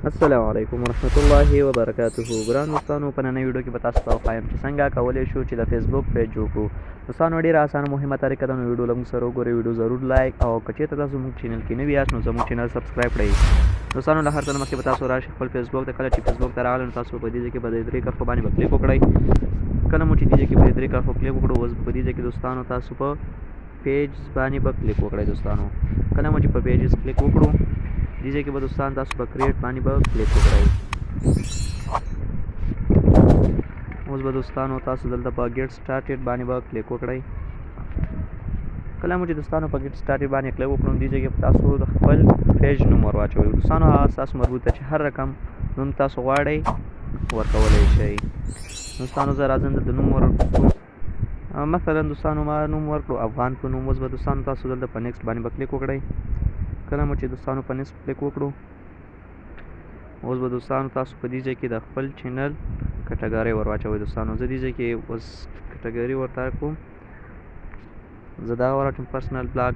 السلام علیکم ورحمت الله وبرکاته. ګران دوستانو، په نننۍ ویډیو کې به تاسو ته وښایم چې څنګه کولی شو چې د فیسبوک پیج جوړ کړو. دوستانو ډېره اسانه مهمه طریقه ده، نو ویډیو له موږ سره وګورئ. ویډیو ضرور لایک او که چېرته تاسو زموږ چینل کې نوي یاست نو زموږ چینل سبسکرایب کړئ. دوستانو له هر څه نه مخکې به تاسو راشئ خپل فیسبوک ته. کله چې فیسبوک ته راغلئ نو تاسو په دې ځای کې به د درې کرښو باندې به کلیک وکړئ. کله مو چې دې ځای کې به د درې کرښو کلیک وکړو، اوس په دې ځای کې دوستانو تاسو په پیج باندې به کلیک وکړئ. دوستانو کله مو چې په پیجز کلیک وکړو، دې ځای کې به دوستان تاسو په کریټ باندې به کلیک وکړئ. اوس به دوستانو تاسو دلته په ګیټ سټارټډ باندې به کلیک وکړئ. کله مو چې دوستانو په ګیټ سټارټډ باندې کلیک وکړو، دې ځای کې تاسو د خپل پیج نوم ور واچوئ. دوستانو هغه ستاسو مربوط ده چې هر رقم نوم تاسو غواړئ ورکولی شئ. دوستانو زه راځم دلته نوم ورکړو، مثلا دوستانو ما نوم ورکړو افغان په نوم. اوس به دوستانو تاسو دلته په نیکسټ باندې به کلیک وکړئ. کله مو چې دوستانو په نیکسټ کلیک وکړو، اوس به دوستانو تاسو په دې ځای کې د خپل چینل کټګورۍ ور واچوئ. دوستانو زه دې ځای کې اوس کټګورۍ ورته کوم، زه دا ور واچوم پرسنل بلاګ.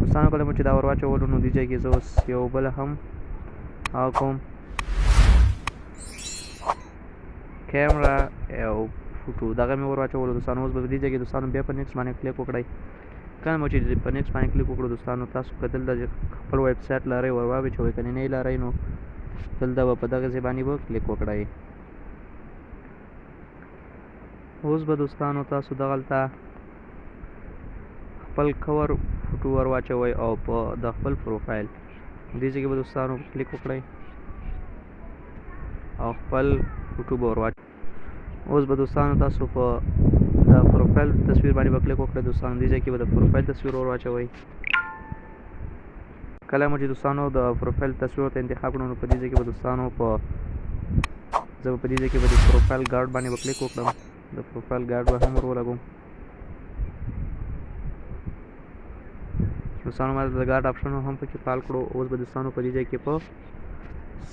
دوستانو کله مو چې دا ور واچولو نو دې ځای کې زه اوس یو بله هم کوم کیمرا او فوټو، دغه مې ور واچولو. دوستانو اوس به دې ځای کې دوستانو بیا په نیکسټ باندې کلیک وکړئ. کله مو چې په نیکسټ باندې کلیک وکړو، دوستانو تاسو که دلته خپل ویب سایټ لرئ ور واچوئ، که نه لرئ نو دلته به په دغه ځای باندې به کلیک وکړئ. اوس به دوستانو تاسو دغلته خپل کور فوټو ور واچوئ او په د خپل پروفایل دې ځای کې به دوستانو کلیک وکړئ او خپل فوټو به ور واچوئ. اوس به دوستانو تاسو په د پروفایل تصویر باندې به کلیک وکړئ. دوستانو دې ځای کې به د پروفایل تصویر ور واچوئ. کله مو چې دوستانو د پروفایل تصویر ته انتخاب کړو نو په دې ځای کې به دوستانو زه به په دې ځای کې به د پروفایل ګارډ باندې به کلیک وکړم. د پروفایل ګارډ به هم ور ولګوم. دوستانو ما د ګارډ آپشن هم پکې فعال کړو. اوس به دوستانو په دې ځای کې په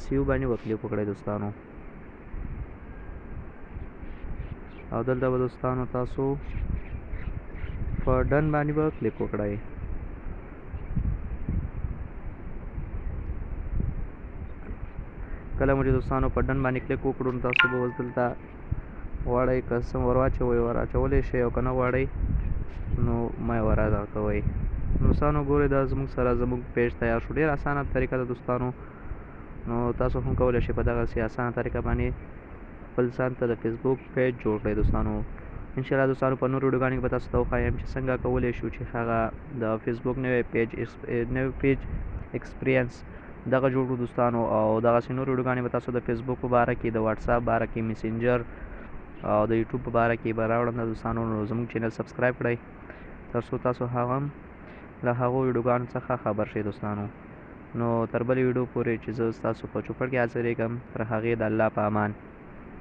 سیو باندې به کلیک وکړئ. دوستانو او دلته به دوستانو تاسو په ډن باندې به کلیک وکړئ. کله مو چې دوستانو په ډن باندې کلیک وکړو نو تاسو به اوس دلته غواړئ کسټم ور واچولی شئ او که نه غواړئ نو مه یې ور ادا کوئ. دوستانو ګورئ دا زموږ سره زموږ پیج تیار شو. ډېره اسانه طریقه ده دوستانو، نو تاسو هم کولی شئ په دغسې اسانه طریقه باندې خپل ځان ته د فیسبوک پیج جوړ کړئ. دوستانو انشاءالله دوستانو په نورو ویډیوګانو کې به تاسو ته وښایم چې څنګه کولی شو چې هغه د فیسبوک نوی پیج ایکسپیرینس دغه جوړ کړو. دوستانو او دغسې نورو ویډیوګانې به تاسو د فیسبوک په باره کې، د واتساپ باره کې، میسنجر او د یوټیوب په باره کې به راوړم. دوستانو نو زموږ چینل سبسکرایب کړئ تر څو تاسو هغه هم له هغو ویډیوګانو څخه خبر شئ. دوستانو نو تر بلې ویډیو پورې چې زه ستاسو په چوپړ کې حاضرېږم، تر هغې د الله په امان.